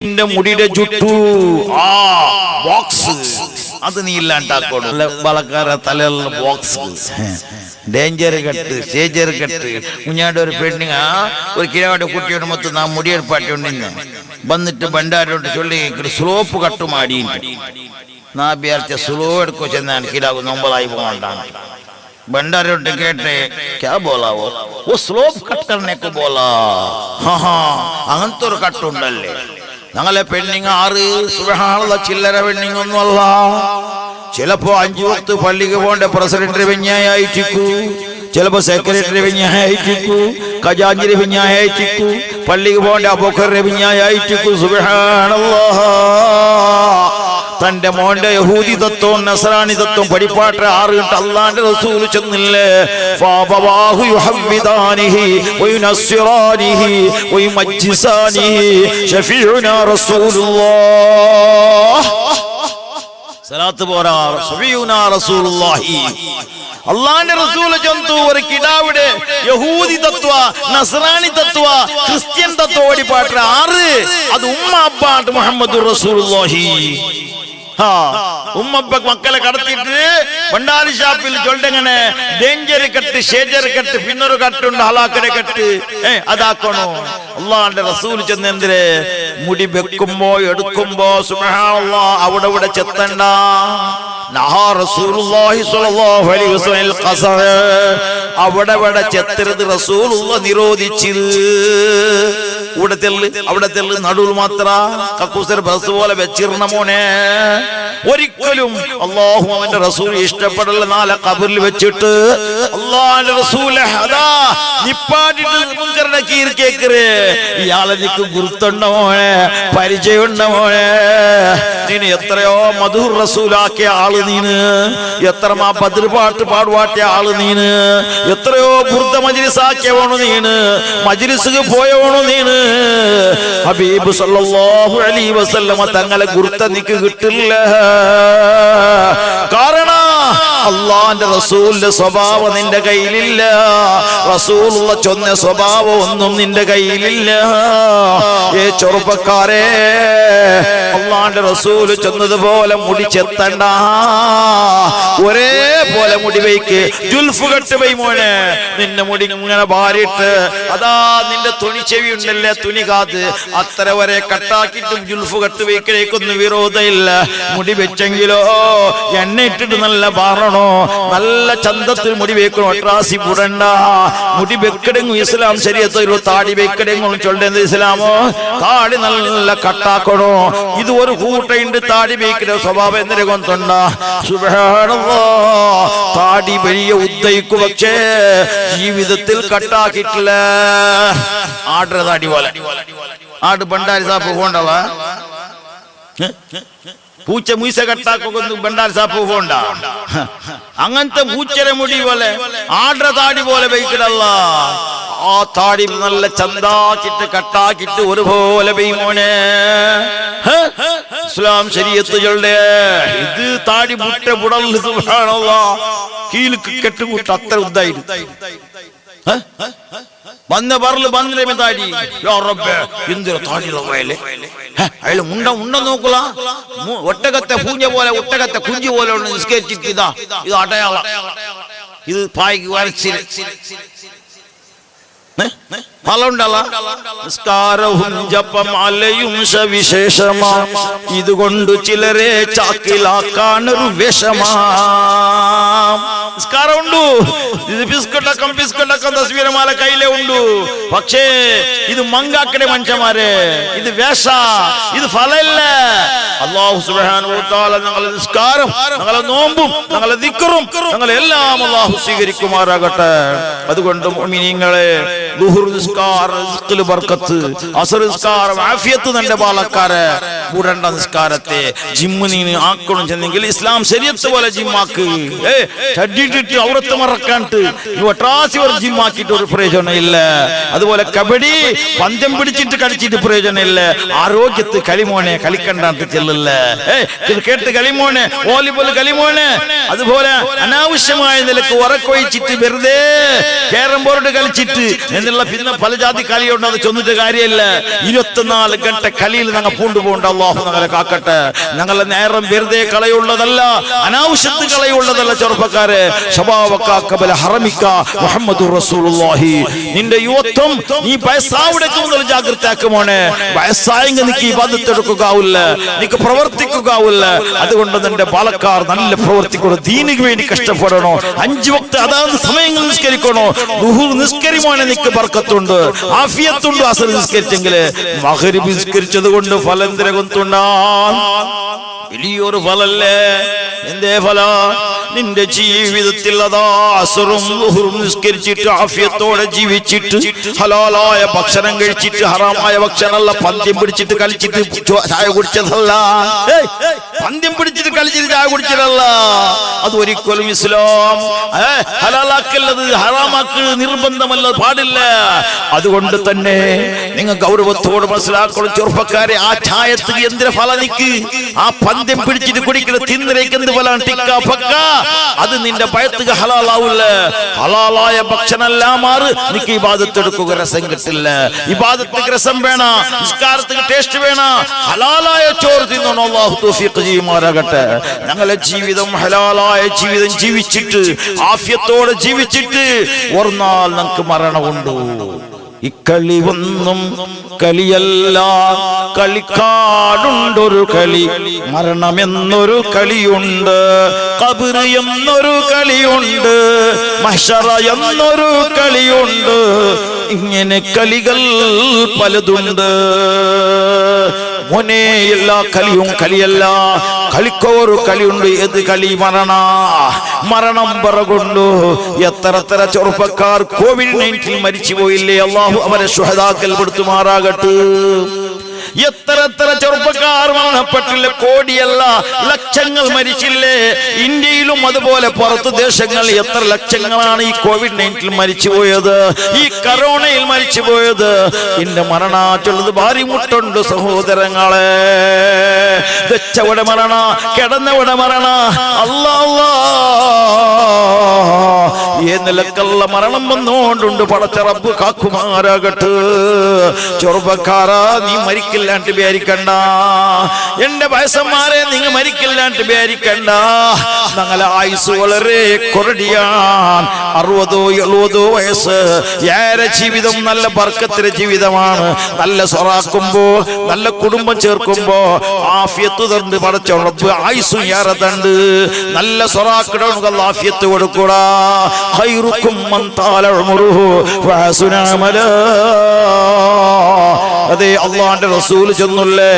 മുടിയുടെ ചുട്ടു ആ ബോക്സ് അത് നീ ഇല്ലാണ്ടാക്കോളൂ വളക്കാര തലയുള്ള ബോക്സ് ഡേഞ്ചർ കെട്ട് സ്റ്റേജർ കെട്ട് കുഞ്ഞാടെ ഒരു പെണ്ണിങ് ഒരു കിഴവാടെ കുട്ടിയോട് മൊത്തം നാ മുടിയെടുപ്പാട്ടി ഉണ്ടെന്ന് വന്നിട്ട് ഭണ്ടാരോട്ട് ചൊല്ലി സ്ലോപ്പ് കട്ട് മാടി നാ വിചാരിച്ച സ്ലോ എടുക്കോ ചെന്നാണ് കിടാവ് നോമ്പലായി പോകണ്ടാണ് भंडारोटे कहते क्या बोला वो स्लोप कट करने को बोला അങ്ങനത്തെ കട്ടുണ്ടല്ലേ ഞങ്ങളെ പെണ്ണിങ് 6 സുബ്ഹാനല്ലാഹ് ചില്ലറ പെണ്ണിങ് ഒന്നുമല്ല ചിലപ്പോ 5 വക്ത് പള്ളിക്ക് പോകേണ്ട പ്രസിഡന്റ് വിഞ്ഞായിട്ടിക്കൂ ചിലപ്പോ സെക്രട്ടറി വിഞ്ഞായിട്ടിക്കൂ ഖജാഞ്ചി വിഞ്ഞായിട്ടിക്കൂ പള്ളിക്ക് പോകേണ്ട അബൂബക്കർ വിഞ്ഞായിട്ടിക്കൂ സുബ്ഹാനല്ലാഹ് തന്റെ മോന്റെ യഹൂദി തത്വവും നസ്രാനി തത്വവും പഠിപ്പാട്ട് 6 അല്ലാഹുവിന്റെ റസൂൽ ചെന്നില്ലേ ഫബവാഹു യുഹബ്ബിദാനിഹി വയുനസ്സിറാനിഹി വയുമജ്ജിസാനിഹി ഷഫീഉനാ റസൂലുള്ളാഹ് സലാത്ത് പോരാ ഷഫീഉനാ റസൂലുള്ളാഹി അല്ലാഹുവിന്റെ റസൂൽ ചെന്നു ഒരു കിടാവിടെ യഹൂദി തത്വ നസ്രാനി തത്വ ക്രിസ്ത്യൻ തത്വ പഠിപ്പാട്ട് 6 അത് ഉമ്മ അബ്ബാട്ട് മുഹമ്മദുർ റസൂലുള്ളാഹി ഉമ്മപ്പ മക്കളെ കടത്തിട്ട് ഭണ്ഡാരി ഷാപ്പിൽ ചൊല്ലെങ്ങനെ ഡേഞ്ചർ കെട്ട് ഷേജർ കെട്ട് പിന്നൊരു കെട്ടുണ്ട് ഹലാക്കരെ കെട്ട് അതാക്കണോ അള്ളാന്റെ റസൂൽ ചെന്ന് എന്തിരെ മുടി വെക്കുമ്പോ എടുക്കുമ്പോ സുബ്ഹാനല്ലാഹ് അവിടെ ഇവിടെ ചെത്തണ്ട അവിടെ ഇവിടെ ചെത്തരുത് റസൂലുള്ള നിരോധിച്ചത് അവിടെ നടുവിൽ മാത്ര കക്കൂസർ ബസ് പോലെ വെച്ചിരുന്ന മോനെ ഒരിക്കലും അല്ലാഹു അവന്റെ റസൂൽ ഇഷ്ടപ്പെടല്ല നാളെ ഖബറിൽ വെച്ചിട്ട് അല്ലാഹുവിന്റെ റസൂലെ അതാ നിപ്പാട്ടിട്ട് മുൻകരുടെ കീർ കേക്കറ് ഇയാളെ നിക്ക് ഗുരുത്തുണ്ട മോനെ പരിചയമുണ്ട മോനെ നീന് എത്രയോ മധുർ റസൂലാക്കിയ ആള് നീന് എത്ര ബദ്ർ പാട്ട് പാടുവാട്ടിയ ആള് നീന് എത്രയോ ബുർദ മജ്ലിസ് ആക്കിയവണു നീന് മജ്ലിസിക്ക് പോയവണു നീന് ഹബീബ് സല്ലല്ലാഹു അലൈഹി വസല്ലമ തങ്ങളെ ഗുരുത്ത നിക്ക് കിട്ടില്ല കാരണം അള്ളാന്റെ റസൂലിന്റെ സ്വഭാവം നിന്റെ കയ്യിലില്ല റസൂലുള്ള ചൊന്ന സ്വഭാവം ഒന്നും നിന്റെ കയ്യിലില്ല ഏ ചെറുപ്പക്കാരെ അള്ളാന്റെ റസൂല് ചെന്നതുപോലെ മുടി ചെത്തണ്ട ഒരേപോലെ മുടി വയ്ക്ക് ജുൽഫ് കെട്ട് വൈ മോനെ നിന്റെ മുടി ഇങ്ങനെ ഭാരിട്ട് അതാ നിന്റെ തുണി ചെവി ഉണ്ടല്ലേ തുണി കാത് അത്ര വരെ കട്ടാക്കിട്ടും ജുൽഫ് കെട്ട് വയ്ക്കലേക്കൊന്നും വിരോധമില്ല മുടി വെച്ചെങ്കിലോ എണ്ണ ഇട്ടിട്ട് നല്ല പാറണോ നല്ല ചന്തത്തിൽ മുടി വെക്കണോ ട്രാസി പുടണ്ട മുടി വെക്കടെങ്ങും ഇസ്ലാം ശരീഅത്തിൽ താടി വെക്കടെങ്ങും ചൊല്ലുന്നത് ഇസ്ലാമോ താടി നല്ല കട്ടാക്കണോ ഇത് ഒരു കൂട്ടയുണ്ട് താടി വെക്കുന്ന സ്വഭാവം എന്തിനെ കൊണ്ടുണ്ട സുബ്ഹാനല്ലാഹ് താടി വലിയ ഉദ്ദയിക്കു പക്ഷേ ജീവിതത്തിൽ കട്ടാക്കിട്ടില്ല ആടര താടി പോലെ ആട് ഭണ്ഡാരി സാപ്പ് പോണ്ടവ പൂച്ച മീസ കട്ടാക്കൊന്നും ഭണ്ഡാരി സാപ്പ് പോണ്ട അങ്ങനത്തെ പൂച്ചര മുടി പോലെ ആടര താടി പോലെ വെയ്ക്കടല്ല ആ താടി നല്ല ചന്താക്കിട്ട് കട്ടാക്കിട്ട് ഒരുപോലെ വെയ്മോനെ ഇസ്ലാം ശരീഅത്ത് ചൊല്ലേ ഇത് താടി മുട്ട പുടൽ സുബ്ഹാനല്ലാഹ് കീൽക്ക് കെട്ടുകൂട്ട അത്ര ഉദ്ദായിരുന്നു വന്ന പറല് ബന്ദിലെ താടി യാ റബ്ബേ എന്തൊരു താടിയുള്ള പോയല്ലേ അയാൾ ഉണ്ട നോക്കുക ഒട്ടകത്തെ പൂഞ്ഞ പോലെ ഒട്ടകത്തെ കുഞ്ചു പോലെ നിസ്കരിച്ചിട്ട് ഇത് അടയാളം ഇത് പായ്ക്ക് വരച്ചില് നിസ്കാരവും ജപമാലയും സവിശേഷമാ ഇതുകൊണ്ട് ചിലരെ ചാക്കിലാക്കാനൊരു വിഷമാ നിസ്കാരം ഉണ്ടു ഇത് പിസ്കട്ടക്കം തസ്ബീഹമാല കയ്യിലേ ഉണ്ടു പക്ഷേ ഇത് മങ്കാക്കടെ മനുഷ്യന്മാരെ ഇത് വേഷ ഇത് ഫലല്ല അല്ലാഹു സുബ്ഹാനഹു വ തആല ഞങ്ങളുടെ നിസ്കാരം ഞങ്ങളുടെ നോമ്പും ഞങ്ങളുടെ ദിക്റും ഞങ്ങളെ എല്ലാം അല്ലാഹു സ്വീകരിക്കുമാറാകട്ടെ അതുകൊണ്ട് മുഅ്മിനീങ്ങളെ ദുഹർ നിസ്കാരം റിസ്ഖിൽ ബർക്കത്ത് അസ്ർ നിസ്കാരം ആഫിയത്ത് നന്റെ ബാലക്കാരെ കൂടേണ്ട നിസ്കാരത്തെ ജിമ്മ് നീ ആക്കണം ചെന്നെങ്കിൽ ഇസ്ലാം ശരീഅത്ത് പോലെ ജിമ്മാക്ക്. ചട്ടിട്ടിട്ട് ഔറത്ത് മറക്കാണ്ട് ഒട്ടാസി ഒരു ജിമ്മാക്കിയിട്ട് ഒരു പ്രയോജനം ഇല്ല. അതുപോലെ കബഡി പന്തം പിടിച്ചിട്ട് കളിച്ചിട്ട് പ്രയോജനം ഇല്ല. ആരോഗ്യത്ത് കളിമോനെ കളിക്കണ്ടാണ്ട് ചെല്ലില്ല. ക്രിക്കറ്റ് കളിമോനെ, വോളിബോൾ കളിമോനെ. അതുപോലെ അനാവശ്യമായ നിലക്ക് ഉറക്കൊഴിച്ചിട്ട് വെറുതെ ക്യാരം ബോർഡ് കളിച്ചിട്ട് എന്നുള്ള പിന്നെ പല ജാതി കളിയുണ്ട്. അത് ചൊന്നിട്ട് കാര്യമില്ല. 24 ഗണ്ട കളിയിൽ ഞങ്ങൾ പൂണ്ടുപോകണ്ട. അള്ളാഹു ഞങ്ങളെ കാക്കട്ടെ. ഞങ്ങളെ നേരം വെറുതെ കളയുള്ളതല്ല, അനാവശ്യത്ത് കളയുള്ളതല്ല. ചെറുപ്പക്കാരെ, ശബാബക ഹറമിക്ക മുഹമ്മദുർ റസൂലുള്ളാഹി. നിന്റെ യുവത്വം നീ വയസ്സാവിടേക്കുന്നുള്ള ജാഗ്രതയാക്കുമോനെ. വയസ്സായെങ്കിൽ നിനക്ക് ഇബാദത്ത് എടുക്കുകയാവില്ല, നിനക്ക് പ്രവർത്തിക്കുകയാവില്ല. അതുകൊണ്ട് നിന്റെ ബാലക്കാർ നല്ല പ്രവർത്തിക്കണം, ദീനിക്ക് വേണ്ടി കഷ്ടപ്പെടണോ. 5 വക്ത് അതാത് സമയങ്ങൾ നിസ്കരിക്കണോ. ദുഹൂർ നിസ്കരിമോനെ നിനക്ക് ബർക്കത്തുണ്ട്, ആഫിയത്തുണ്ട്. അസർ നിസ്കരിച്ചെങ്കിൽ മഗ്രിബ് നിസ്കരിച്ചത് കൊണ്ട് ഫലം തിരകൊണ്ടുണ്ടാ വലിയൊരു ഫലല്ലേ. എന്തേ ഫല? നിന്റെ ജീവിതത്തിൽ അതാ അസറും ദുഹറും നിസ്കരിച്ചിട്ട് ആഫിയത്തോടെ ജീവിച്ചിട്ട് ഹലാലായ ഭക്ഷണം കഴിച്ചിട്ട് ഹറാമായ ഭക്ഷണമല്ല, പന്ത്യം പിടിച്ചിട്ട് കളിച്ചിട്ട് ചായ കുടിച്ചതല്ല. പന്ത്യം പിടിച്ചിട്ട് കളിച്ചിട്ട് ചായ കുടിച്ചതല്ല. അത് ഒരിക്കലും ഇസ്ലാം ഹലാലാക്കല്ലത്, ഹറാമാക്ക് നിർബന്ധമല്ല, പാടില്ല. അതുകൊണ്ട് തന്നെ നിങ്ങൾ ഗൗരവത്തോട് മനസ്സിലാക്കണം ചെറുപ്പക്കാരെ. ആ ചായത്ത് എന്തിന് ഫല നിക്ക്? ആ പന്ത്യം പിടിച്ചിട്ട് കുടിക്കുന്ന തിന്നരയ്ക്ക് എന്ത് ഫലാണ്? ടിക്ക പക്ക. അത് നിന്റെ ഭയത്തുക ഹലാലാവില്ല. ഹലാലായ ഭക്ഷണമെല്ലാം മാറ്. നിനക്ക് ഇബാദത്ത് എടുക്കുക രസം കിട്ടില്ല. ഇബാദത്തിന് രസം വേണ, നിസ്കാരത്തിന് ടേസ്റ്റ് വേണ. ഹലാലായ ചോറ് തിന്നണം. അല്ലാഹു തൗഫീഖ് ചെയ്യുമാറാകട്ടെ. ഞങ്ങളെ ജീവിതം ഹലാലായ ജീവിതം ജീവിച്ചിട്ട് ആഫിയത്തോടെ ജീവിച്ചിട്ട് ഒരു നാൾ നമുക്ക് മരണമുണ്ട്. ഇക്കളി ഒന്നും കളിയല്ല, കളിക്കാടുണ്ടൊരു കളി. മരണമെന്നൊരു കളിയുണ്ട്, ഖബർ എന്നൊരു കളിയുണ്ട്, മഹ്ശറ എന്നൊരു കളിയുണ്ട്. ഇങ്ങനെ കളികൾ പലതുണ്ട് മോനെ. എല്ലാ കളിയും കളിയല്ല, കളിക്കോരു കളിയുണ്ട്. ഏത് കളി? മരണം പറകൊണ്ടു. എത്ര ചെറുപ്പക്കാർ COVID-19 മരിച്ചു പോയില്ലേ? അള്ളാഹു അവരെ ശുഹദാക്കൾ പെടുത്തുമാറാകട്ടെ. എത്ര ചെറുപ്പക്കാർ മരണപ്പെട്ടില്ല? കോടിയല്ല, ലക്ഷങ്ങൾ മരിച്ചില്ലേ? ഇന്ത്യയിലും അതുപോലെ പുറത്തു ദേശങ്ങളിൽ എത്ര ലക്ഷങ്ങളാണ് ഈ COVID-19 മരിച്ചുപോയത്, ഈ കറോണയിൽ മരിച്ചുപോയത്. ഇന്റെ മരണാച്ചുള്ളത് ഭാരി മുട്ടുണ്ട് സഹോദരങ്ങളെ. വെച്ചവിടെ മരണ, കിടന്നവിടെ മരണ. അല്ലാഹ് നിലക്കുള്ള മരണം വന്നുകൊണ്ടുണ്ട്. പടച്ച റബ്ബ് കാക്കുമാരാകട്ടെ. ചെറുപ്പക്കാരാ, നീ മരിക്കില്ലാണ്ട് വിചാരിക്കണ്ട. എന്റെ വയസ്സന്മാരെ, നിങ്ങൾ മരിക്കില്ലാണ്ട് വിചാരിക്കണ്ട. ഞങ്ങളെ ആയുസ് വളരെ കുറടിയാണ്. 60-70 വയസ്സ്. ഏറെ ജീവിതം നല്ല ബർക്കത്തിന്റെ ജീവിതമാണ്. നല്ല സൊറാക്കുമ്പോ, നല്ല കുടുംബം ചേർക്കുമ്പോ ആഫിയത്ത് തണ്ട് പടച്ച റബ്ബ് ആയുസ് ഏറെ തണ്ട്. നല്ല സൊറാക്കിട ആഫിയത്ത് കൊടുക്കൂടാ. ഖൈറുക്കും മൻ താല ഉമറുഹു വഹസുന അമലാ. അതെ, അള്ളാന്റെ റസൂൽ ചെന്നുല്ലേ,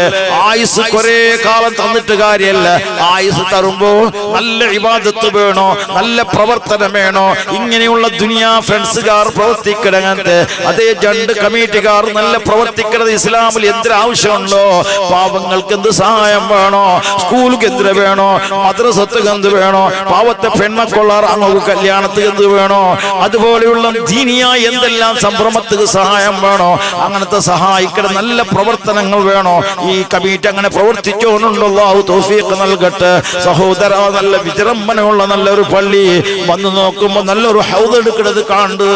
ആയുസ് കുറെ കാലം തന്നിട്ട് കാര്യമല്ല. ആയുസ് തരുമ്പോ നല്ല ഇബാദത്ത് വേണോ, നല്ല പ്രവർത്തനം വേണോ. ഇങ്ങനെയുള്ള ദുനിയാ ഫ്രണ്ട്സുകാർ പ്രവർത്തിക്കണങ്ങനത്തെ അതേ ജണ്ട് കമ്മിറ്റിക്കാർ നല്ല പ്രവർത്തിക്കുന്നത് ഇസ്ലാമിൽ എന്തൊരു ആവശ്യമുണ്ടോ. പാവങ്ങൾക്ക് എന്ത് സഹായം വേണോ, സ്കൂൾക്ക് എന്ത് വേണോ, മദ്രസത്ത് എന്ത് വേണോ, പാവത്തെ പെണ്ണക്കൊള്ളാർ അങ്ങ് കല്യാണത്തിന് എന്ത് വേണോ, അതുപോലെയുള്ള ദീനിയായ എന്തെല്ലാം സംഭ്രമത്തിന് സഹായം വേണോ, അങ്ങനത്തെ സഹായിക്കണം. നല്ല പ്രവർത്തനങ്ങൾ വേണോ. ഈ കമ്മിറ്റി അങ്ങനെ പ്രവർത്തിച്ചോന്നുണ്ടോ. അല്ലാഹു തൗഫീഖ് നൽകട്ടെ. സഹോദര, നല്ല വിജൃംഭണമുള്ള നല്ലൊരു പള്ളി. വന്നു നോക്കുമ്പോ നല്ലൊരു ഹൗദ് എടുക്കണത് കണ്ട്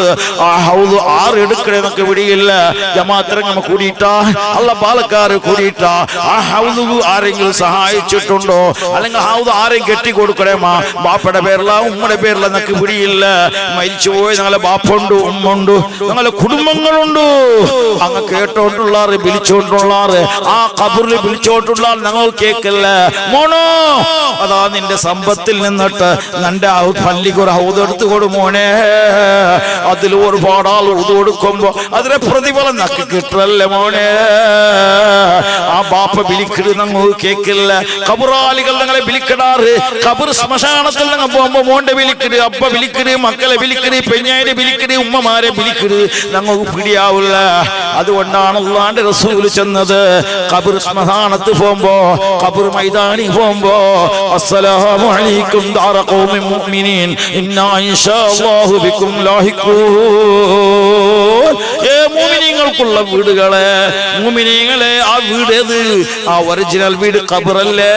ആ ഹൗദ് 6 എടുക്കണേന്നൊക്കെ വിടിയില്ല. ജമാഅത്തിനെ കൂടിയിട്ടാ, അല്ല പാലക്കാര് കൂടിയിട്ടാ ആ ഹൗദ് ആരെങ്കിലും സഹായിച്ചിട്ടുണ്ടോ? അല്ലെങ്കിൽ ഹൗദ് ആരെയും കെട്ടിക്കൊടുക്കണേമാ? ബാപ്പയുടെ പേരില, ഉമ്മയുടെ പേരില എന്നൊക്കെ വിടിയില്ല. മരിച്ചുപോയി ഞങ്ങളെ ബാപ്പുണ്ട്, ഉമ്മുണ്ട്, ഞങ്ങളെ കുടുംബങ്ങളുണ്ട്. അങ്ങ് കേട്ടോണ്ടുള്ള വിളിച്ചോണ്ടുള്ളാറ്, ആ ഖബറിൽ വിളിച്ചോണ്ടുള്ള ഞങ്ങൾ കേക്കില്ല മോനോ. അതാ നിന്റെ സമ്പത്തിൽ നിന്നിട്ട് നിന്റെ പള്ളിക്ക് ഒരു ഹൗദ് എടുത്തു കൊടു മോനെ. അതിൽ ഒരുപാട് ആൾ ഉതു കൊടുക്കുമ്പോ അതിന്റെ പ്രതിഫലം നക്ക് കിട്ടല്ലേ മോനെ. ആ ബാപ്പ വിളിക്കരുത് ഞങ്ങൾ കേക്കില്ല. ഖബറാലികൾ ഞങ്ങളെ വിളിക്കടാറ്. ഖബർ ശ്മശാനത്തിൽ ഞങ്ങൾ പോകുമ്പോ മോന്റെ വിളിക്കരുത്, അപ്പ വിളിക്ക വിളിക്കണ്, മക്കളെ വിളിക്കണ്, പെഞ്ഞായിനെ വിളിക്കണ്, ഉമ്മമാരെ വിളിക്കണ്, ഞങ്ങൾക്ക് പിടിയാവില്ല. അതുകൊണ്ടാണ് അല്ലാഹുവിന്റെ റസൂൽ ചെന്നത്. ഖബർ ശ്മശാനത്ത് പോകുമ്പോ, ഖബർ മൈതാനി പോകുമ്പോ, അസ്സലാമു അലൈക്കും ദാറ ഖൗമിൻ മുഅ്മിനീൻ ഇന്നാ ഇൻഷാ അല്ലാഹു ബിക്കും ലാഹിഖൂൻ. മുഅ്മിനീങ്ങൾക്കുള്ള വീടുകളെ, മുഅ്മിനീങ്ങളെ, ആ വീട് ഏത്? ആ ഒറിജിനൽ വീട് ഖബറല്ലേ.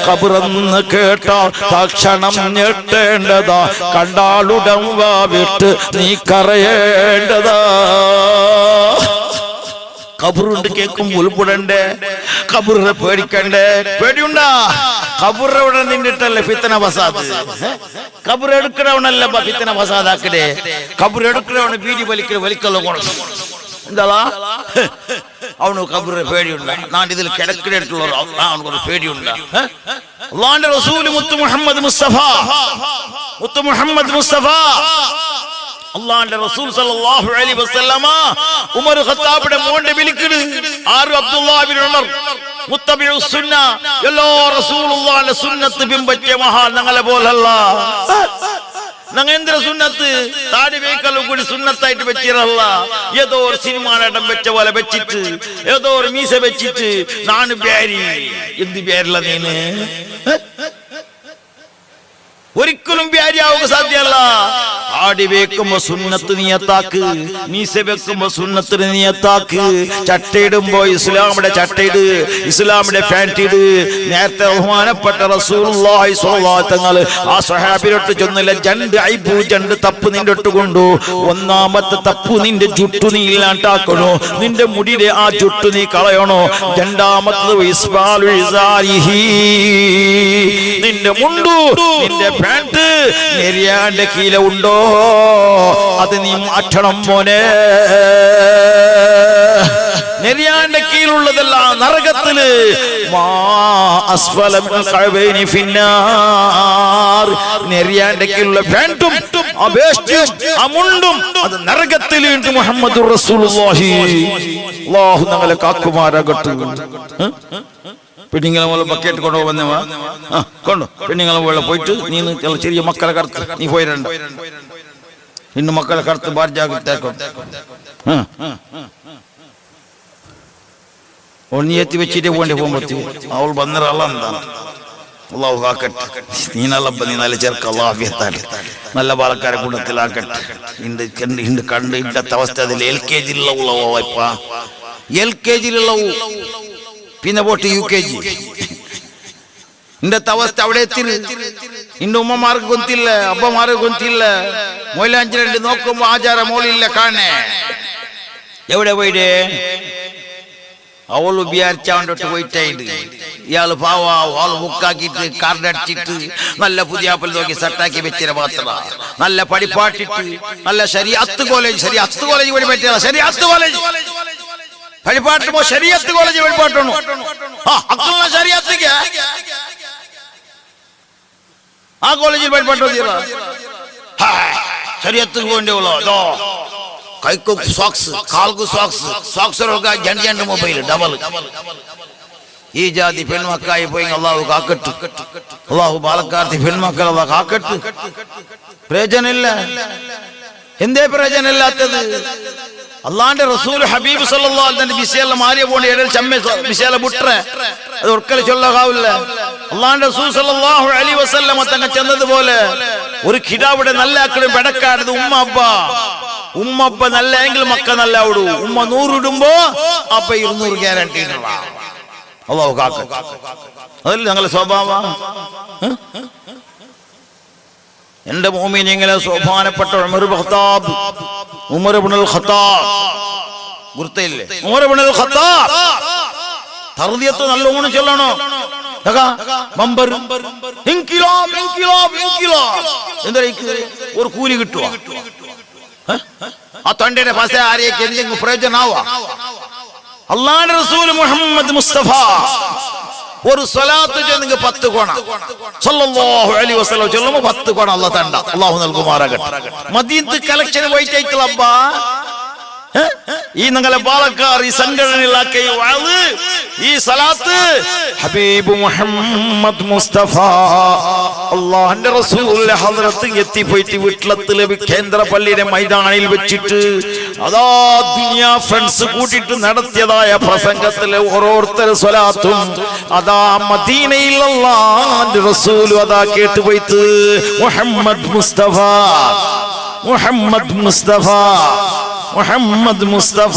ഖബറെന്ന് കേട്ടാൽ തക്ഷണം ഞെട്ടേണ്ടതാ, കണ്ടാലുടൻ വാ വിട്ട് നീ കരയേണ്ടതാ. ഖബറുണ്ട് കേൾക്കുമ്പോൾ ഉൾപ്പെടണ്ടേ, ഖബറിനെ പേടിക്കണ്ടേ? പേടിയുണ്ടാ? ഖബറവിടെ നിന്നിട്ടല്ലേ ഫിത്തന ഫസാദ്. ഖബർ എടുക്കണവനല്ല ഫിത്തന ഫസാദാക്കടേ. ഖബർ എടുക്കണവന് ബീഡി വലിക്കല്ലോ കൊടുക്കും. എന്താ അവന് ഖബറിനെ പേടിയുണ്ടാ? നാട്ടിൽ കിടക്കിടത്തുള്ള അവനൊരു പേടിയുണ്ടാ? അല്ലാഹുവിന്റെ റസൂൽ മുത്ത് മുഹമ്മദ് മുസ്തഫ, മുത്ത് മുഹമ്മദ് മുസ്തഫ അല്ലാഹുവിന്റെ റസൂൽ സല്ലല്ലാഹു അലൈഹി വസല്ലമ ഉമർ ഖത്താബിന്റെ മോന്റെ വിളിക്കണ്. ആരും അബ്ദുല്ലാഹ് ഇബ്നു ഉമർ മുത്തബിഉ സുന്ന, എല്ലാ റസൂലുള്ളാഹിന്റെ സുന്നത്ത് പിൻപറ്റിയ മഹാൻ ഞങ്ങളെ പോലല്ല. ഞങ്ങൾ എന്തിനാ സുന്നത്ത്? താടി വേക്കലും കൂടി സുന്നത്തായിട്ട് വെച്ചിരല്ല. ഏതോ ഒരു സിനിമ നടൻ വെച്ച പോലെ വെച്ചിട്ട്, ഏതോ ഒരു മീസ വെച്ചിട്ട് നാണ് പേരി. എന്ത് പേരില്ല നീന്? ഒരിക്കലും വ്യാരിയാവുക സാധ്യമല്ല. ആടി വെക്കുമ്പോ സുന്നത്ത് നിയത്താക്ക്, മീസ വെക്കുമ്പോ സുന്നത്തിന് നിയത്താക്ക്. ചട്ടയിടുമ്പോ ഇസ്ലാമിന്റെ ചട്ടയിട്, ഇസ്ലാമിന്റെ പാന്റ് ഇട്. നേരത്തെ ബഹുമാനപ്പെട്ട റസൂലുള്ളാഹി സ്വല്ലല്ലാഹു അലൈഹി വസല്ലം ആ സ്വഹാബിയോട്ട് ചൊന്നില്ല, രണ്ട് ഐബു രണ്ട് തപ്പ് നിന്റെ ഒട്ട് കൊണ്ടു. ഒന്നാമത്തെ തപ്പ് നിന്റെ ജുട്ടു നീ ഇല്ലാണ്ടാക്കണോ, നിന്റെ മുടിയുടെ ആ ജുട്ടു നീ കളയണോ. രണ്ടാമത്തത് ഇസ്ബാലു ഇസാരിഹി, നിന്റെ മുണ്ടു നിന്റെ പാന്റ് നെരിയാന്റെ കീല ഉണ്ടോ അത് നീ മാറ്റണം മോനെ. നെരിയാന്റെ കീഴുള്ളതെല്ലാം നരകത്തില്. നെരിയാന്റെ കീഴുള്ള പാന്റും അമുണ്ടും അത് നരകത്തിൽ. മുഹമ്മദുർ റസൂലുള്ളാഹി. അല്ലാഹു ഞങ്ങളെ കാക്കുമാരാകട്ടെ. പെണ്ണുങ്ങളെ പോലെ ബക്കറ്റ് കൊണ്ടുപോകുന്നവാ കൊണ്ടു. പെണ്ണുങ്ങളെ പോലെ പോയിട്ട് നീ ചെറിയ മക്കളെ കറുത്ത് നീ പോയിരണ്ട. ഇന്ന് മക്കളെ കറുത്ത് ബാർജാകത്തേക്കും നീ എത്തി വെച്ചിട്ടേ പോകേണ്ടി പോകുമ്പോ അവൾ വന്നിരല്ല. എന്താണ് അള്ളാഹു കാക്കട്ടെ. നീ നല്ല ചേർക്ക് അള്ളാഹ് നല്ല പാലക്കാരെ കൂട്ടത്തിലാക്കട്ടെ. കണ്ട് ഇന്നത്തെ അവസ്ഥ അതിൽ LKG പിന്നെ പോട്ട് UKG. ഇന്നത്തെ അവസ്ഥ അവിടെ എത്തില്ല. ഇന്റെ ഉമ്മമാർക്ക് ഗൊന്തില്ല, അപ്പമാർക്ക് ഗൊന്തില്ല. മൊയിലാഞ്ചിരണ്ട് നോക്കുമ്പോ ആചാര മോളില്ല കാണേ. എവിടെ പോയിടേ? അവള് വിചാരിച്ചവൻ്റെ പോയിട്ടായിട്ട് ഇയാള് പാവ അവള് ബുക്കാക്കിയിട്ട് കാർഡടിച്ചിട്ട് നല്ല പുതിയ ആപ്പിൾ നോക്കി സെറ്റാക്കി വെച്ചിര പാത്ര. നല്ല പഠിപ്പാട്ടിട്ട് നല്ല ശരീഅത്ത് കോളേജ് വഴി പറ്റിയ ശരീഅത്ത് കോളേജ് പഠിപ്പാട്ടുമ്പോ ശരീഅത്ത് കോളേജ് പഠിപ്പാട്ടണു. ആ കോളേജിൽ പഠിപ്പാട്ടോ ശരീഅത്ത് പോകേണ്ടോ. കൈക്ക് സോക്സ്, കാൽക്ക് സോക്സ് രണ്ട് മൊബൈൽ ഡബിൾ. ഈ ജാതി പെൺമക്കായി പോയി അള്ളാഹു കാക്കട്ടു. അള്ളാഹു പാലക്കാർത്തി പെൺമക്കൾ അള്ളാഹ് കാക്കട്ടു. പ്രയോജനമില്ല. എന്തേ പ്രയോജനമില്ലാത്തത്? അള്ളാന്റെ റസൂൽ ഹബീബ് സല്ലല്ലാഹു അലൈഹി വസല്ലം വിശേല മാറിയ പോണ ഇടയിൽ ചമ്മ വിശേല ബുട്രെ അത് ഒരിക്കലും ചൊല്ലാകാവില്ല. അള്ളാന്റെ റസൂൽ സല്ലല്ലാഹു അലൈഹി വസല്ലം തങ്ങൾ ചെന്നതുപോലെ ഒരു കിടാവിടെ നല്ല ആക്കളും പെടക്കാരത് ഉമ്മപ്പ നല്ല എങ്കിൽ മക്ക നല്ല ആവിടൂ. ഉമ്മ 100 ഇടുമ്പോ അപ്പ 200 ഗ്യാരണ്ടി. അള്ളാഹു കാക്കട്ടെ. അതല്ല ഞങ്ങളെ സ്വഭാവം. എന്റെ മോമിനിങ്ങളെ സോപാനപ്പെട്ട ഉമർ ഇബ്നുൽ ഖത്താബ് ഗുർത്തയില്ലേ? ഉമർ ഇബ്നുൽ ഖത്താബ് തർദിയത്ത് നല്ലോണം ചൊല്ലണോ. എന്താ ഒരു കൂലി കിട്ടുക? ആ തൊണ്ടയുടെ ഭാഷ ആരെയൊക്കെ എന്തെങ്കിലും പ്രയോജനാവാ? അല്ലാഹുവിന്റെ റസൂൽ മുഹമ്മദ് മുസ്തഫ ഒരു സ്വലാത്ത് ചൊല്ലുക 10 കോണ സല്ലല്ലാഹു അലൈഹി വസല്ലം ചൊല്ലുമ്പോ 10 കോണ അല്ലാഹു തണ്ട. അല്ലാഹു നൽകുമാറാകട്ടെ. മദീനത്ത് കളക്ഷൻ പോയിട്ടേക്കളപ്പാ. ഈ നിങ്ങളെ പാലക്കാർ ഈ സംഘടനയിലാക്കിയ ഈ ഈ സലാത്ത് ഹബീബ് മുഹമ്മദ് മുസ്തഫ അല്ലാഹുവിന്റെ റസൂലിന്റെ ഹദ്റത്ത് എത്തിപ്പോയിട്ട് വീട്ടിലെത്തിലെ കേന്ദ്ര പള്ളിയുടെ മൈതാനിൽ വെച്ചിട്ട് അതാ ദുനിയ ഫ്രണ്ട്സ് കൂട്ടിട്ട് നടത്തിയതായ പ്രസംഗത്തിലെ ഓരോരുത്തർ സ്വലാത്തും അതാ മദീനയിൽ അല്ലാഹുവിന്റെ റസൂൽ അതാ കേട്ടുപോയിട്ട് മുഹമ്മദ് മുസ്തഫ മുഹമ്മദ് മുസ്തഫ മുഹമ്മദ് മുസ്തഫ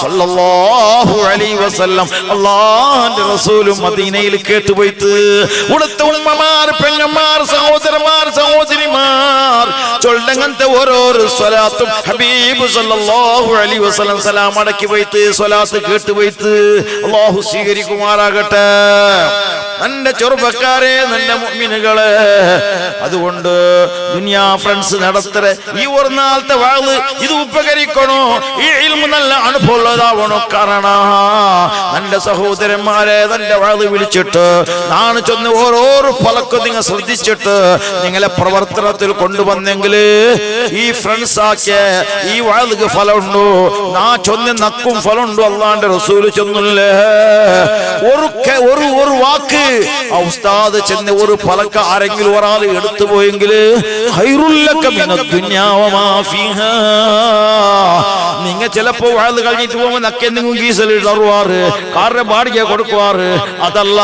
സല്ലല്ലാഹു അലൈഹി വസല്ലം അല്ലാഹുവിന്റെ റസൂൽ മദീനയിൽ കേട്ടുപോയിട്ട് ഉടത്തെ ഉമ്മമാർ പെങ്ങന്മാർ സഹോദരന്മാർ സഹോദരിമാർ ചൊല്ലങ്ങനത്തെ ഓരോരോ സ്വലാത്തും ഹബീബ് സല്ലല്ലാഹു അലൈഹി വസല്ലം സലാം അടക്കി പോയിട്ട് സ്വലാത്ത് കേട്ടുപോയിട്ട് അല്ലാഹു സ്വീകരിക്കുമാറാകട്ടെ. എന്റെ ചെറുപ്പക്കാരെ, എന്റെ മുഅ്മിനുകളെ, അതുകൊണ്ട് ദുനിയാ ഫ്രണ്ട്സ് നടത്തരെ ഈ ഒരു നാളത്തെ വാള് ഇത് ഉപകരിക്കണോ, ഈ ഇൽമു നല്ല അനുഭവമുള്ളതാവണോ. കാരണം എന്റെ സഹോദരന്മാരെ, എന്റെ വാള് വിളിച്ചിട്ട് നാണ് ചൊന്ന് ഓരോരോ ഫലക്കും നിങ്ങൾ ശ്രദ്ധിച്ചിട്ട് നിങ്ങളെ പ്രവർത്തനത്തിൽ കൊണ്ടുവന്നെങ്കിൽ ഈ ഫ്രണ്ട്സ് ആക്കിയ ഈ വാൾക്ക് ഫലമുണ്ടോ, നാ ചൊന്ന് നക്കും ഫലമുണ്ടോ. അല്ലാഹുവിന്റെ റസൂൽ ചൊന്നില്ലേ, ഒരു വാക്ക് ആ ഉസ്താദ് ചെന്ന് ഒരു ഫലക്ക ആരെങ്കിലും ഒരാൾ എടുത്തു പോയെങ്കിൽ നിങ്ങൾ ചിലപ്പോ വാഴ കഴിഞ്ഞിട്ട് പോകുമ്പോൾ നക്കെ എന്തെങ്കിലും ഗീസൽ ഇടറുവാറ്, കാറിന്റെ ബാടിക കൊടുക്കുവാറ്, അതല്ല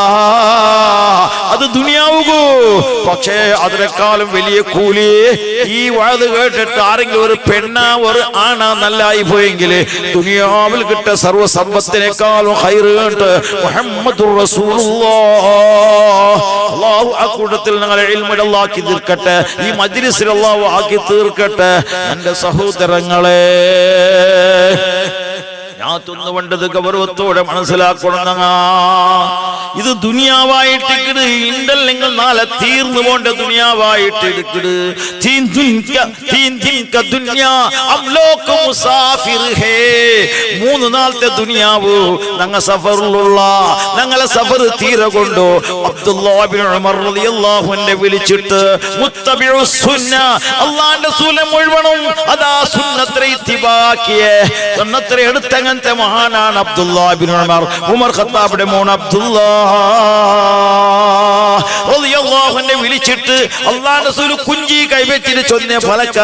അത് ദുനിയാവുകൂ. പക്ഷേ അതിനേക്കാളും വലിയ കൂലി ഈ വാഴ കേട്ടിട്ട് ആരെങ്കിലും ഒരു പെണ്ണ ഒരു ആണ നല്ലായി പോയെങ്കിൽ ദുനിയാവിൽ കിട്ടിയ സർവ്വസമ്പത്തിനേക്കാളും ഹൈറ് കേട്ട് മുഹമ്മദുർ റസൂലുള്ളാഹ് അല്ലാഹു ആ കൂട്ടത്തിൽ ഞങ്ങളെ ഇൽമുൽ ആക്കി തീർക്കട്ടെ, ഈ മജ്ലിസിൽ അല്ലാഹു ആക്കി തീർക്കട്ടെ. എന്റെ സഹോദരങ്ങളെ, ഞാൻ തിന്നുകൊണ്ടത് ഗൗരവത്തോടെ മനസ്സിലാക്കണം. ഇത് ദുനിയാവായിട്ട് ഇണ്ടല്ലെങ്കിൽ നാളെ തീർന്നു പോണ്ട ദുനിയാവായിട്ട് മൂന്ന് നാളത്തെ ദുനിയാവ് ഞങ്ങൾ സഫറിലുള്ള ഞങ്ങളെ സഫർ തീരെ കൊണ്ടു അബ്ദുല്ലാഹ് ഇബ്നു ഉമർ റളിയല്ലാഹു അൻഹു വിളിച്ചിട്ട് മുത്തബിഉ സുന്ന, അല്ലാഹുവിന്റെ സുന്ന മുഴുവനും അതാ സുന്നത്തെ ഇത്തിബാക്കിയെ സുന്നത്തെ എടുത്തങ്ങനത്തെ മഹാനാണ് അബ്ദുല്ലാഹ് ഇബ്നു ഉമർ. ഉമർ ഖത്താബിന്റെ മോൻ അബ്ദുല്ലാഹ് റളിയല്ലാഹു അൻഹു വിളിച്ചിട്ട് അല്ലാഹുവിന്റെ റസൂൽ കുഞ്ചി കൈവെച്ചിട്ട് ചൊന്ന ഫലക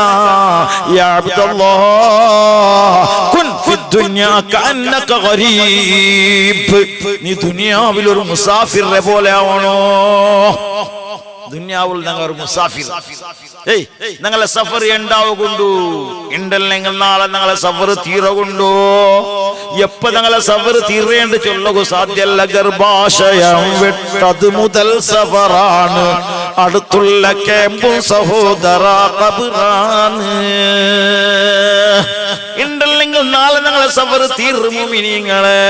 യാ അബ്ദുല്ലാഹ് കുൻ ഫിദ്ദുനിയ കഅന്നക ഗരീബ്, നീ ദുനിയാവിൽ ഒരു മുസാഫിറെ പോലെ ആവണോ. ദുനിയാവിൽ ഞങ്ങൾ ഒരു മുസാഫിർ, ഞങ്ങളെ സഫർ ഉണ്ടാവുകൊണ്ടു ഉണ്ടല്ലെങ്കിൽ നാളെ ഞങ്ങളെ സഫർ തീരകൊണ്ടു. എപ്പോ ഞങ്ങളെ സഫർ തീരേണ്ട ചൊല്ലുക സാധ്യല്ല. ഗർഭാശയം വിട്ടത് മുതൽ സഫറാണ്, അടുത്തുള്ള ക്യാമ്പും സഹോദര ഖബറാണ്. ഉണ്ടല്ലെങ്കിൽ നാളെ ഞങ്ങളെ സഫർ തീർന്നു. മിനിങ്ങളെ,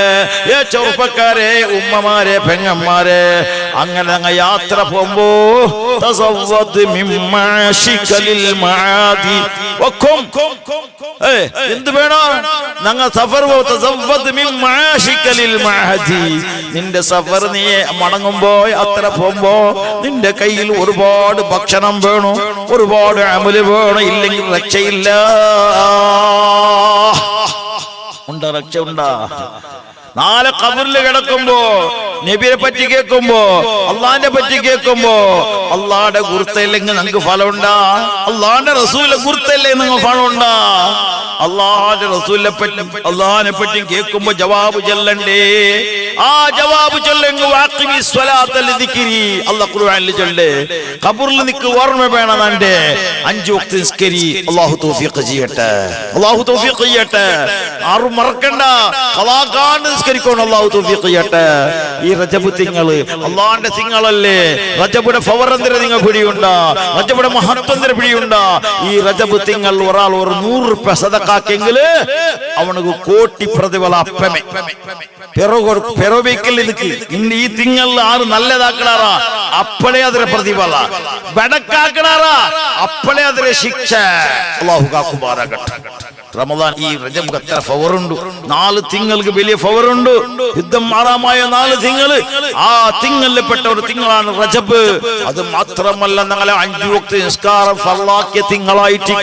ചെറുപ്പക്കാരെ, ഉമ്മമാരെ, പെങ്ങന്മാരെ, അങ്ങനെ ഞങ്ങൾ യാത്ര പോകുമ്പോ എന്ത് വേണോ ഞങ്ങൾ സഫർ നിന്റെ സഫർ നീ മടങ്ങുമ്പോ യാത്ര പോകുമ്പോ നിന്റെ കയ്യിൽ ഒരുപാട് ഭക്ഷണം വേണം, ഒരുപാട് അമല് വേണം, ഇല്ലെങ്കിൽ രക്ഷയില്ല. ഉണ്ടാ രക്ഷ ഉണ്ടാ. നാളെ ഖബറിൽ കിടക്കുമ്പോ നബിയെ പറ്റി കേൾക്കുമ്പോ അള്ളാഹിനെ പറ്റി കേൾക്കുമ്പോ അള്ളാഹുടെ ഗുർത്തയില്ലെങ്കിൽ നിങ്ങൾക്ക് ഫലമുണ്ടാ, അള്ളാഹിന്റെ റസൂലിന്റെ ഗുർത്തയില്ലെങ്കിൽ നിങ്ങൾക്ക് ഫലമുണ്ടാ. അള്ളാഹിന്റെ റസൂലിനെ പറ്റി അള്ളാഹിനെ പറ്റി കേൾക്കുമ്പോ ജവാബ് ചൊല്ലണ്ടേ. ആ ജവാബ് ചൊല്ലെങ്കിൽ വാഖിമി സ്വലാത്ത ലിദിക്രി അല്ലാഹു ഖുർആനിൽ ചൊല്ലേ. ഖബറിൽ നിക്ക് ഓർമ്മ വേണം. തന്റെ 5 വക്ത് നിസ്കരി. അല്ലാഹു തൗഫീഖ് ചെയ്യട്ടെ, അല്ലാഹു തൗഫീഖ് ചെയ്യട്ടെ. ആരും മറക്കണ്ട, ഖലാഖാൻ നിസ്കരിക്കണം. അല്ലാഹു തൗഫീഖ് ചെയ്യട്ടെ. ഈ റജബ് തിങ്കള് അള്ളാഹിന്റെ തിങ്കളല്ലേ. റജബിന്റെ ഫവറന്തര നിങ്ങൾ പിടിയുണ്ടാ, റജബിന്റെ മഹത്വന്തര പിടിയുണ്ടാ. ഈ റജബ് തിങ്കൾ ഒരാൾ ഒരു 100 രൂപ സദക്കാക്കെങ്കിൽ അവനക്ക് കോടി പ്രതിഫല അപ്പമേ പെറോബിക്കൽ. ഈ തിങ്കൾ ആറ് നല്ലതാക്കണാറാ അപ്പളേ അതിരെ പ്രതിഫല, ബടക്കാക്കണാറാ അപ്പളേ അതിരെ ശിക്ഷ. അല്ലാഹു കാക്കുമാറാകട്ടെ. റമദാൻ ഈ റജബ് എത്ര ഫവറുണ്ട്. 4 തിങ്ങൾക്ക് വലിയ ഫവറുണ്ട്. യുദ്ധം മാറാമായ 4 തിങ്കള്, ആ തിങ്കളിൽ പെട്ട ഒരു തിങ്കളാണ് റജബ്. അത് മാത്രമല്ല ഞങ്ങളെ 5 വക്ത് നിസ്കാരം ഫർളാക്കിയ തിങ്കളായിട്ട്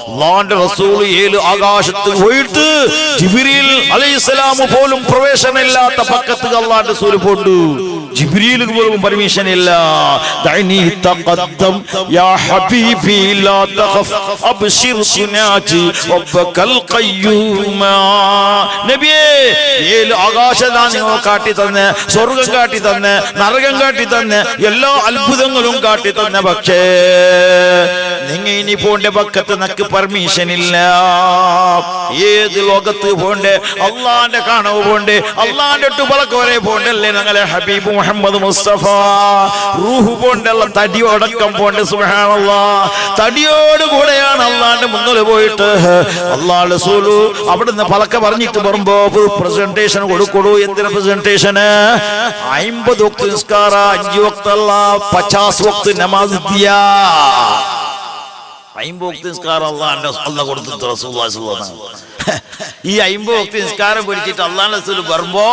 അല്ലാഹുവിന്റെ റസൂൽ 7 ആകാശത്ത് പോയിട്ട് ജിബ്രീൽ അലൈഹിസ്സലാം പോലും പ്രവേശനമില്ലാത്ത പക്കത്ത് അല്ലാഹുവിന്റെ റസൂൽ പോണ്ടു. ജിബ്രീലിന് പോലും പെർമിഷൻ ഇല്ല. ദഅനി തഖദ്ദം യാ ഹബീബി ലാ തഖഫ് അബ്ശിർ സുനാജി റബ്ബകൽ ഖയ്യൂമ. നബിയേ 7 ആകാശം നിങ്ങൾ കാട്ടി തന്നെ, സ്വർഗം കാട്ടി തന്നെ, നരകം കാട്ടി തന്നെ, എല്ലാ അത്ഭുതങ്ങളും കാട്ടി തന്നെ. പക്ഷേ നിങ്ങൾ ഇനി പോണ്ട പക്കത്ത് നക്ക് പെർമിഷൻ ഇല്ല. ഏത് ലോകത്ത് പോണ്ടേ? അള്ളാന്റെ കാണവ് പോണ്ടേ? അള്ളാന്റെ ഒട്ടുപളക്ക് വരെ പോണ്ടല്ലേ ഞങ്ങളെ ഹബീബ് മുഹമ്മദ് മുസ്തഫ. റൂഹ് പോണ്ടല്ല, തടിയോടക്കം പോണ്ടേ. സുബ്ഹാനല്ലാഹ്, തടിയോട് കൂടെയാണ് അള്ളാന്റെ മുന്നിൽ പോയിട്ട് അള്ളാഹ് റസൂല് അവിടുന്ന് പലക്കെ പറഞ്ഞിട്ട് വരുമ്പോ പ്രസന്റേഷൻ കൊടുക്കൂ. എന്തിനാ പ്രസന്റേഷന്? 50 വക്ത് നിസ്കാര, 5 വക്തല്ല, 50 വക്ത് നമാസ് ദിയാ. 50 വക്ത് നിസ്കാരം അള്ളാഹ് കൊടുത്തു റസൂലുള്ളാഹി സ്വല്ലല്ലാഹു അലൈഹി വസല്ലം. ഈ 50 വക്ത് നിസ്കാരം പിടിച്ചിട്ട് അള്ളാഹുവിന്റെ റസൂൽ വരുമ്പോ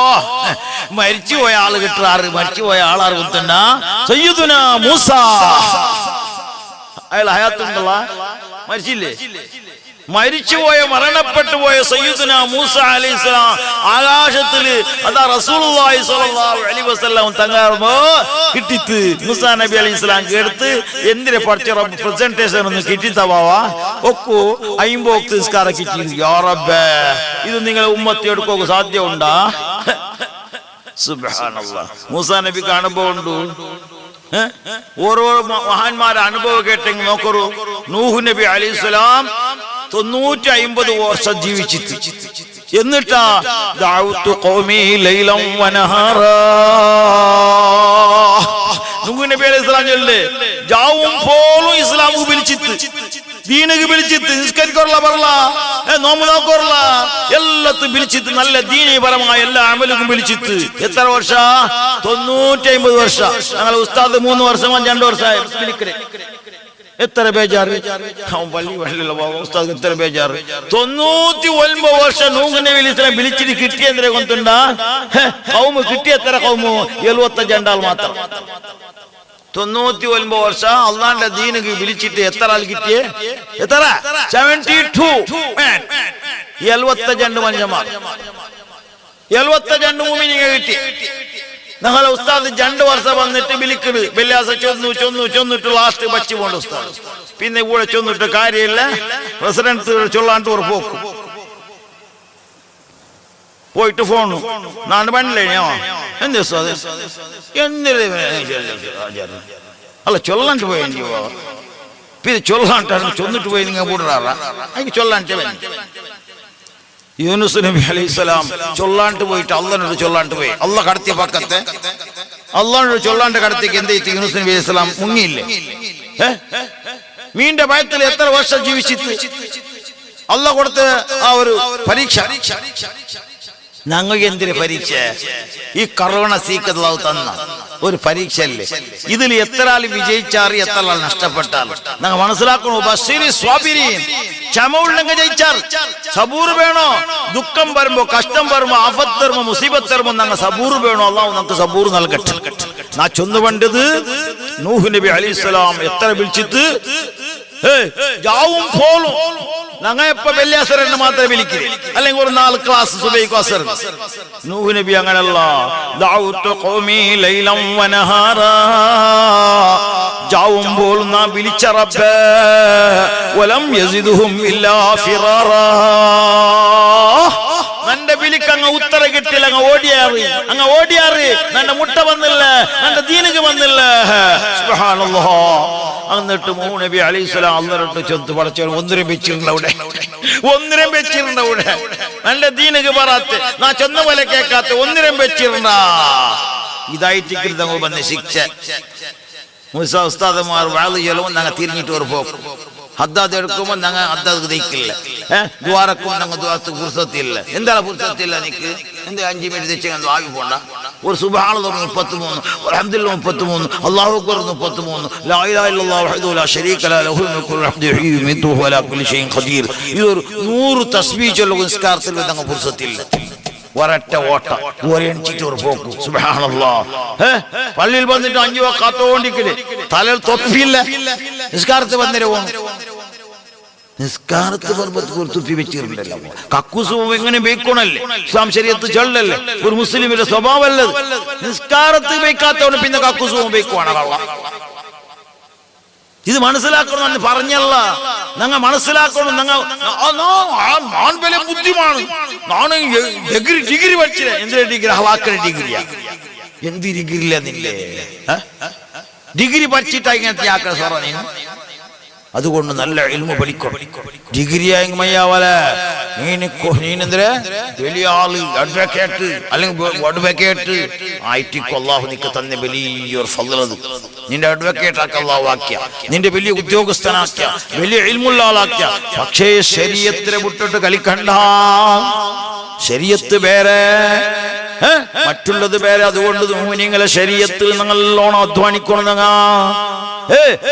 മരിച്ചുപോയ ആള് കിട്ടാറ്. മരിച്ചുപോയ ആളാറ് കുത്തണ്ട സയ്യിദുനാ മൂസ. അയാൾ ഹയാത്തുണ്ടല്ല, മരിച്ചില്ലേ? മരിച്ചുപോയ മരണപ്പെട്ടു പോയ സയ്യിദുനാ മൂസ അലൈഹിസ്സലാം ആകാശത്തില് അതാ റസൂലുള്ളാഹി സ്വല്ലല്ലാഹു അലൈഹി വസല്ലം തങ്ങാറുമ്പോ കിട്ടിത്ത് മൂസ നബി അലൈഹിസ്സലാം കേടുത്ത് എന്തിനെ പഠിച്ച പ്രസന്റേഷൻ ഒന്ന് കിട്ടിത്തവാ ഒക്കു 50 വക്ത് നിസ്കാരം കിട്ടി. യാ റബ്ബേ, ഇത് നിങ്ങളെ ഉമ്മത്തി എടുക്കുക സാധ്യമുണ്ടാ? സുബ്ഹാനല്ലാഹ്. മൂസ നബിക്ക് അനുഭവം ഉണ്ട്. ഓരോ മഹാന്മാരെ അനുഭവം കേട്ടെങ്കിൽ നോക്കൂ. നൂഹ് നബി അലൈഹിസ്സലാം 950 വർഷം ജീവിച്ചിട്ട് എന്നിട്ടാ ദഅഉതു ഖൗമി ലൈലൻ വനഹാറാ. നൂഹ് നബി അലൈഹിസ്സലാം ചൊല്ലേ ജാവും പോലും ഇസ്ലാം വിളിച്ചിട്ട്, ദീനക്ക് വിളിച്ചിട്ട്, നിസ്കരിക്കൊള്ള പറല, നോമ്പ് നോക്കൊള്ള എല്ലാത്തും വിളിച്ചിട്ട്, നല്ല ദീനീപരമായ എല്ലാ അമലും വിളിച്ചിട്ട്. എത്ര വർഷ? 950 വർഷം. ഞങ്ങളെ ഉസ്താദ് 3 വർഷം 2 വർഷമായി വിളിക്കല്. എത്ര ബേജാറ് പള്ളി പള്ളിയിലുള്ള ഉസ്താദ്, എത്ര ബേജാറ്. 99 വർഷം നൂഹ് നബി അലൈഹിസ്സലാം വിളിച്ചിട്ട് കിട്ടിയെന്തര കൊണ്ടുണ്ടാ കൗമ് കിട്ടിയ എത്ര കൗമ്? 75 ആൾ മാത്രം. 99 വർഷം അള്ളാന്റെ ദീനക്ക് വിളിച്ചിട്ട് എത്ര ആൾ കിട്ടിയേ? എത്ര? 72 75 മനുഷ്യന്മാർ, 75 മുഅ്മിനീങ്ങൾ കിട്ടി. ഞങ്ങളെ ഉസ്താദ് 2 വർഷം വന്നിട്ട് വിളിക്കുന്നത് വെള്ളിയാഴ്ച ചൊന്നിട്ട് ലാസ്റ്റ് ബച്ചു പോണ്ട് ഉസ്താദ്. പിന്നെ കൂടെ ചൊന്നിട്ട് കാര്യമില്ല, പ്രസിഡന്റ് ചൊല്ലാണ്ട് ഒരു പോക്കും പോയിട്ട് ഫോണു നാണ്ട് പണില്ലേ എന്ത് ഉസ്താദ് എന്തിന് അല്ല ചൊല്ലാണ്ട് പോയി. പിന്നെ ചൊല്ലാണ്ടാണ് ചൊന്നിട്ട് പോയി നിങ്ങൾ കൂടാറാ എനിക്ക് ചൊല്ലാണ്ട്. യൂനുസ് നബി അലൈഹിസ്സലാം ചൊല്ലാണ്ട് പോയിട്ട് അള്ളാനോട് ചൊല്ലാണ്ട് പോയി. അള്ളാഹ് കടത്തിയ പക്കത്തെ അള്ളാനോട് ചൊല്ലാണ്ട് കടത്തിക്ക് എന്ത് ചെയ്തു? യൂനുസ് നബി അലൈഹിസ്സലാം മുങ്ങിയില്ലേ? മീന്റെ ഭയത്തിൽ എത്ര വർഷം ജീവിച്ചിട്ട് അള്ളാഹ് കൊടുത്ത ആ ഒരു പരീക്ഷ. ഞങ്ങൾക്ക് എന്തിന് പരീക്ഷ? ഈ കറോണ സീക്കല്ലാഹു തന്ന ഒരു പരീക്ഷ അല്ലേ? ഇതിൽ എത്ര ആൾ വിജയിച്ചാറ്, എത്ര ആൾ നഷ്ടപ്പെട്ടാൽ ഞങ്ങൾ മനസ്സിലാക്കണോ. ബശ്ശീരി സ്വാബിരീൻ, ക്ഷമ ഉണ്ടെങ്കിൽ ജയിച്ചാർ. സബൂർ വേണോ? ദുഃഖം വരുമ്പോ, കഷ്ടം വരുമ്പോ, ആഫത്ത് വരുമ്പോ, മുസീബത്ത് വരുമ്പോ ഞങ്ങൾ സബൂർ വേണോ? അല്ലാഹു നമുക്ക് സബൂർ നൽകട്ടെ. നാ ചൊന്നു വേണ്ടത് നൂഹ് നബി അലൈഹിസ്സലാം എത്ര വിളിച്ചിട്ട് ജാവും പോലും ഞങ്ങൾ ഇപ്പൊ വെള്ളിയാസരന് മാത്രമേ വിളിക്കൂ, അല്ലെങ്കിൽ ഒരു 4 ക്ലാസ് സുബൈക്ക് അസർ. നൂഹ് നബി അങ്ങനല്ല. ദഅഉതു ഖൗമി ലൈലൻ വനഹാറാ, ജാവുമ്പോൾ നാം വിളിച്ച റബ്ബേ വലം യസിദുഹും ഇല്ലാ ഫിറാറാ. നന്റെ വിളിക്ക് അങ്ങ് ഉത്തരം കിട്ടില്ല, അങ്ങ് ഓടിയാറ് നന്റെ മുട്ട വന്നില്ല, നന്റെ ദീനക്ക് വന്നില്ല. സുബ്ഹാനല്ലാഹ്. എന്നിട്ട് നൂഹ് നബി അലൈഹിസ്സലാം അല്ലാഹുവിനോട് ചൊല്ല് പടച്ചോൻ ഒന്നിനും വെച്ചിട്ടുണ്ടവിടെ, ഒന്നിനും വെച്ചിട്ടുണ്ടവിടെ. നല്ല ദീനക്ക് പറയാത്ത നാ ചൊന്ന പോലെ കേൾക്കാത്ത ഒന്നിനും വെച്ചിട്ടുണ്ട. ഇതായിട്ട് തങ്ങൾ വന്ന ശിക്ഷ. മൂസ ഉസ്താദന്മാർ വാള് ചെലവും ഞങ്ങൾ തിരിഞ്ഞിട്ട് ഒരു പോകും. ഹദ്ദാദ് എടുക്കുമ്പോൾ ഞങ്ങൾ ഹദ്ദാദ് ദഹിക്കില്ല, ദ്വാരക്കും ഞങ്ങൾ ദ്വാരത്ത് പുരുഷത്തില്ല. എന്താണ് പുരുഷത്തില്ല? നിക്ക് എന്ത് 5 മിനിറ്റ് വെച്ച് ആവി പോണ്ട. ഒരു സുബ്ഹാനല്ലാഹ് 33, അൽഹംദുലില്ലാഹ് 33, അല്ലാഹു അക്ബർ 33, ലാ ഇലാഹ ഇല്ലല്ലാഹു വഹ്ദഹു ലാ ശരീക ലഹു ലഹുൽ മുൽക്കു വൽ ഹംദു യുഹ്യി വയുമീതു വഹുവ അലാ കുല്ലി ഷൈഇൻ ഖദീർ. ഇതൊരു 100 തസ്ബീഹ് ചൊല്ലുന്ന നിസ്കാരത്തിൽ ഞങ്ങൾ പുരുഷത്തില്ല. ഒരൊറ്റ ഓട്ട ഒരെണിച്ചിട്ട് ഒരു പോക്ക്. സുബ്ഹാനല്ലാഹ്. പള്ളിയിൽ വന്നിട്ട് 5 വഖത്ത് ഓണ്ടിക്കല്, തലയിൽ തൊപ്പിയില്ല, നിസ്കാരത്തിൽ വന്നിട്ട് പോകും. നിസ്കാരത്ത് പർവ്വത്ത് തുപ്പി വെച്ചിട്ടുണ്ടല്ലോ. കക്കൂസും എങ്ങനെ ബേക്കണല്ലേ? ഇസ്ലാം ശരീഅത്ത് ചൊല്ലല്ലേ? ഒരു മുസ്ലിമിന്റെ സ്വഭാവമല്ലത്. നിസ്കാരത്ത് ബേക്കാത്തവന് പിന്നെ കക്കൂസും ബേക്കുവാണ് കള്ള. ഇത് മനസ്സിലാക്കണം പറഞ്ഞല്ല. ഞങ്ങൾ മനസ്സിലാക്കണം. ഞാൻ വലിയ ബുദ്ധിമാണ്, ഞാൻ ഡിഗ്രി പഠിച്ചില്ല. എന്തിനാ ഡിഗ്രി? ഹവാക്കര ഡിഗ്രിയാ. എന്ത് ഡിഗ്രിയില്ല നില്ലേ? ഡിഗ്രി പഠിച്ചിട്ടാ ഇങ്ങനത്തെ ആക്കാൻ സാറ നീ? അതുകൊണ്ട് നല്ല ഇൽമു പഠിക്കണം. ഡിഗ്രി ആയിമയ്യാവല നീനെന്തര വലിയ ആള് അഡ്വക്കേറ്റ് അല്ലെങ്കിൽ അഡ്വക്കേറ്റ് ആയിട്ടിക്കോ അല്ലാഹു നിനക്ക് തന്നെ വലിയൊരു ഫളത്. നിന്റെ അഡ്വക്കേറ്റ് ആക്കി അല്ലാഹു ആക്കിയ, നിന്റെ വലിയ ഉദ്യോഗസ്ഥനാക്കിയ, വലിയ ഇൽമുള്ള ആളാക്കിയ. പക്ഷേ ശരീഅത്തിനെ വിട്ടിട്ട് കളിക്കണ്ട. ശരീഅത്ത് വേറെ, മറ്റുള്ളത് വേറെ. അതുകൊണ്ട് മുഅ്മിനീങ്ങളെ ശരീഅത്ത് നല്ലോണം അധ്വാനിക്കണം.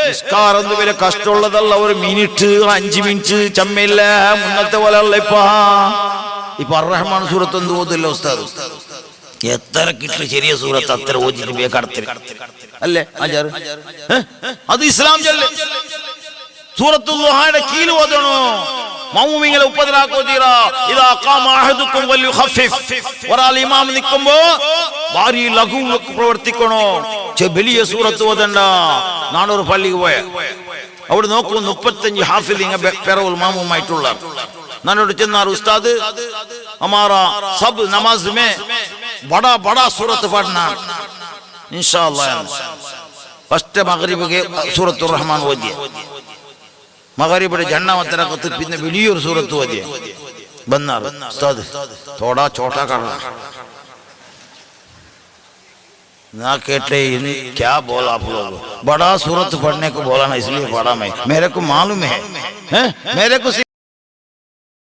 നിസ്കാരം വരെ കഷ്ടമുള്ളതല്ല. ഒരു മിനിറ്റ് 5 മിനിറ്റ് ചമ്മയില്ല. മുന്നത്തെ പോലെ അല്ല. ഇപ്പൊ അർ-റഹ്മാൻ സൂറത്ത് എന്ത് ഓതില്ല ഉസ്താദ്? എത്ര കിട്ടും ചെറിയ സൂറത്ത് അത്ര ഓതിട്ട് കടത്തി അല്ലേ ആചാര്? അത് ഇസ്ലാം ചൊല്ല്. സൂറത്തുൽ ദുഹായുടെ കീഴിൽ ഓതണോ? മൗമിങ്ങളെ ഉപദ്രാക്കോ തീരാ. ഇദാ ഖാമ അഹദുക്കും വൽയുഖഫിഫ്. ഒരാൾ ഇമാം നിൽക്കുമ്പോ ഭാരി ലഘു പ്രവർത്തിക്കണോ? വലിയ സൂറത്ത് ഓതണ്ട. നാനൊരു പള്ളിക്ക് പോയ അവിടെ നോക്കൂ 35 ഹാഫിലിംഗ് പെറവുൽ മാമുമായിട്ടുള്ള. നാനോട് ചെന്നാർ ഉസ്താദ് हमारा सब नमाज में बड़ा बड़ा सूरत पढ़ना इंशाअल्लाह. फर्स्ट मगरिब के सूरतुर रहमान ओदिए. മഗ്‌രിബിന്റെ ജന്നാമത്തിനകത്ത് പിന്നെ വലിയൊരു സൂറത്ത് ഓതിയ ബന്നാർ ഉസ്താദ് തോടാ ചോട്ടാ करना ना कहते क्या बोला आप लोग? बड़ा सूरत पढ़ने को बोला ना, इसलिए पढ़ा मैं. मेरे को मालूम है, मेरे को